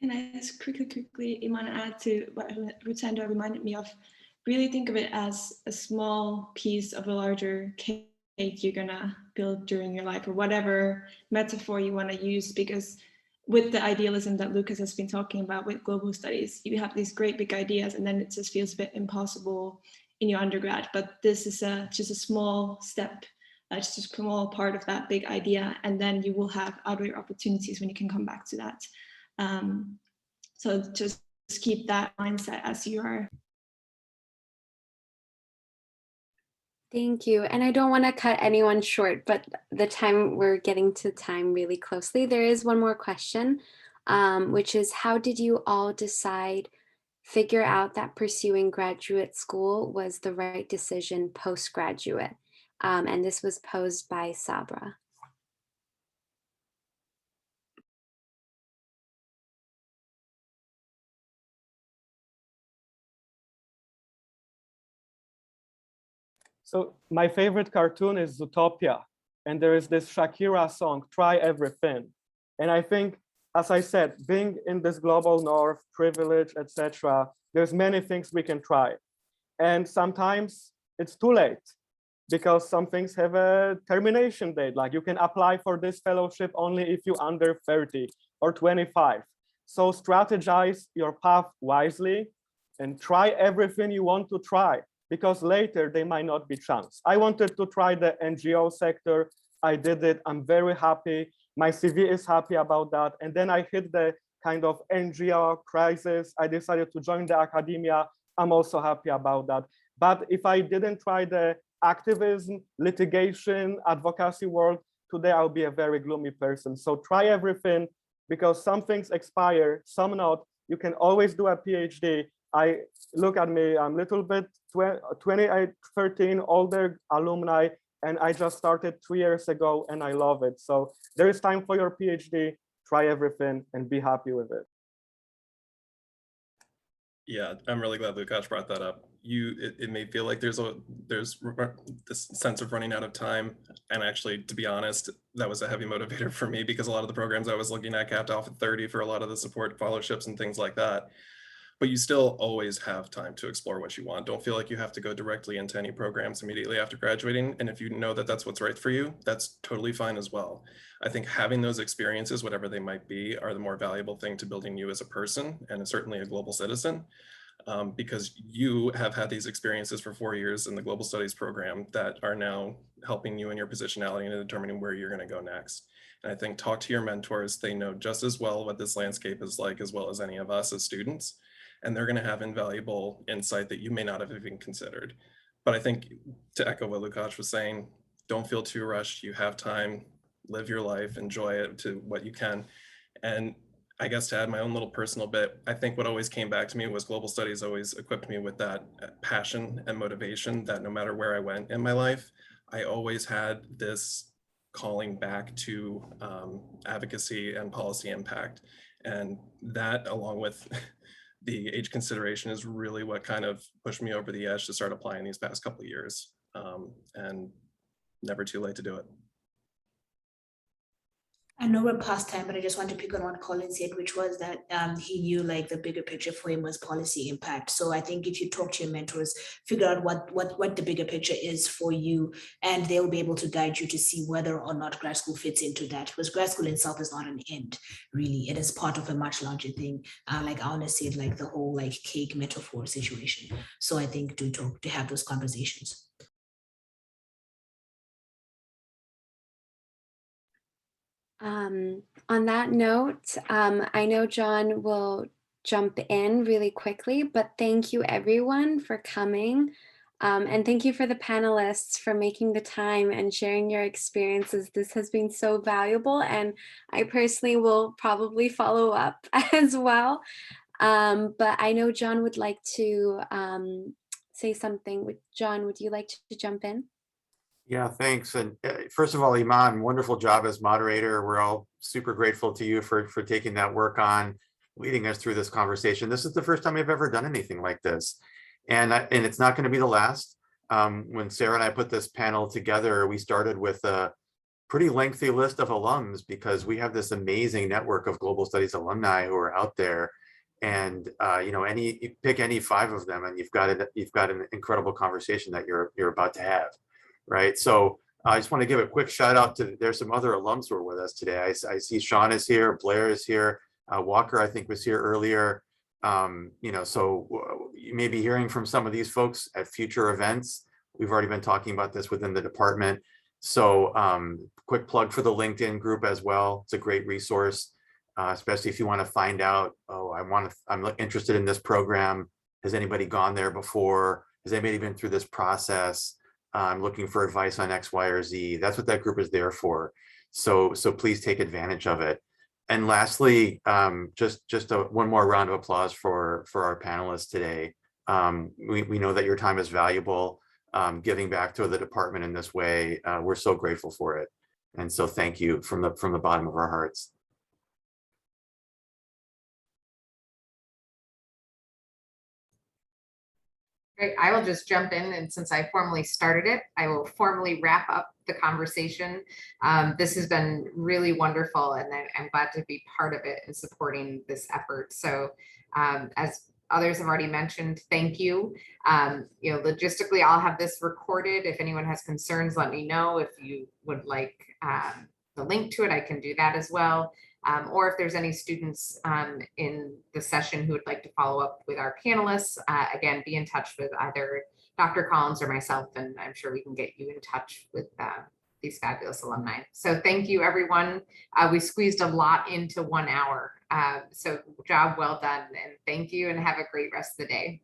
Can I just quickly, Iman, add to what Rutendo reminded me of? Really think of it as a small piece of a larger cake you're gonna build during your life, or whatever metaphor you want to use, because with the idealism that Lukasz has been talking about with global studies, you have these great big ideas and then it just feels a bit impossible in your undergrad, but this is just a small step, just a small part of that big idea, and then you will have other opportunities when you can come back to that. So just keep that mindset as you are. Thank you. And I don't want to cut anyone short, but we're getting to time really closely. There is one more question, which is, how did you all figure out that pursuing graduate school was the right decision postgraduate? And this was posed by Sabra. So my favorite cartoon is Zootopia, and there is this Shakira song, Try Everything. And I think, as I said, being in this global north, privilege, etc., there's many things we can try. And sometimes it's too late because some things have a termination date. Like you can apply for this fellowship only if you're under 30 or 25. So strategize your path wisely and try everything you want to try, because later they might not be chance. I wanted to try the NGO sector. I did it. I'm very happy. My CV is happy about that. And then I hit the kind of NGO crisis. I decided to join the academia. I'm also happy about that. But if I didn't try the activism, litigation, advocacy world, today I'll be a very gloomy person. So try everything, because some things expire, some not. You can always do a PhD. Look at me, I'm a little bit 28, 13, older alumni, and I just started 3 years ago and I love it. So there is time for your PhD, try everything and be happy with it. Yeah, I'm really glad Lukasz brought that up. It may feel like there's this sense of running out of time. And actually, to be honest, that was a heavy motivator for me, because a lot of the programs I was looking at capped off at 30 for a lot of the support fellowships and things like that. But you still always have time to explore what you want. Don't feel like you have to go directly into any programs immediately after graduating. And if you know that that's what's right for you, that's totally fine as well. I think having those experiences, whatever they might be, are the more valuable thing to building you as a person and certainly a global citizen, because you have had these experiences for 4 years in the global studies program that are now helping you in your positionality and determining where you're going to go next. And I think talk to your mentors. They know just as well what this landscape is like as well as any of us as students. And they're going to have invaluable insight that you may not have even considered. But I think, to echo what Lukasz was saying, don't feel too rushed. You have time, live your life, enjoy it to what you can. And I guess to add my own little personal bit, I think what always came back to me was global studies always equipped me with that passion and motivation that no matter where I went in my life, I always had this calling back to advocacy and policy impact. And that, along with the age consideration, is really what kind of pushed me over the edge to start applying these past couple of years, and never too late to do it. I know we're past time, but I just want to pick on what Colin said, which was that he knew like the bigger picture for him was policy impact. So I think if you talk to your mentors, figure out what the bigger picture is for you, and they'll be able to guide you to see whether or not grad school fits into that. Because grad school itself is not an end, really. It is part of a much larger thing. Like Aune said, like the whole like cake metaphor situation. So I think to have those conversations. On that note, I know John will jump in really quickly, but thank you everyone for coming. And thank you for the panelists for making the time and sharing your experiences. This has been so valuable, and I personally will probably follow up as well. But I know John would like to say something. John, would you like to jump in? Yeah, thanks. And first of all, Iman, wonderful job as moderator. We're all super grateful to you for taking that work on, leading us through this conversation. This is the first time I've ever done anything like this. And it's not going to be the last. When Sarah and I put this panel together, we started with a pretty lengthy list of alums, because we have this amazing network of global studies alumni who are out there. And you pick any 5 of them, and you've got an incredible conversation that you're about to have. Right. So I just want to give a quick shout out to, there's some other alums who are with us today. I see Sean is here, Blair is here, Walker, I think, was here earlier. So you may be hearing from some of these folks at future events. We've already been talking about this within the department. So quick plug for the LinkedIn group as well. It's a great resource, especially if you want to find out, I'm interested in this program. Has anybody gone there before? Has anybody been through this process? I'm looking for advice on X, Y, or Z. That's what that group is there for. So please take advantage of it. And lastly, just one more round of applause for our panelists today. We know that your time is valuable. Giving back to the department in this way, we're so grateful for it. And so thank you from the bottom of our hearts. Great. I will just jump in, and since I formally started it, I will formally wrap up the conversation. This has been really wonderful, and I'm glad to be part of it and supporting this effort. So as others have already mentioned, thank you. Logistically, I'll have this recorded. If anyone has concerns, let me know. If you would like the link to it, I can do that as well. Or if there's any students in the session who would like to follow up with our panelists, again, be in touch with either Dr. Collins or myself, and I'm sure we can get you in touch with these fabulous alumni. So thank you, everyone. We squeezed a lot into 1 hour. So job well done, and thank you, and have a great rest of the day.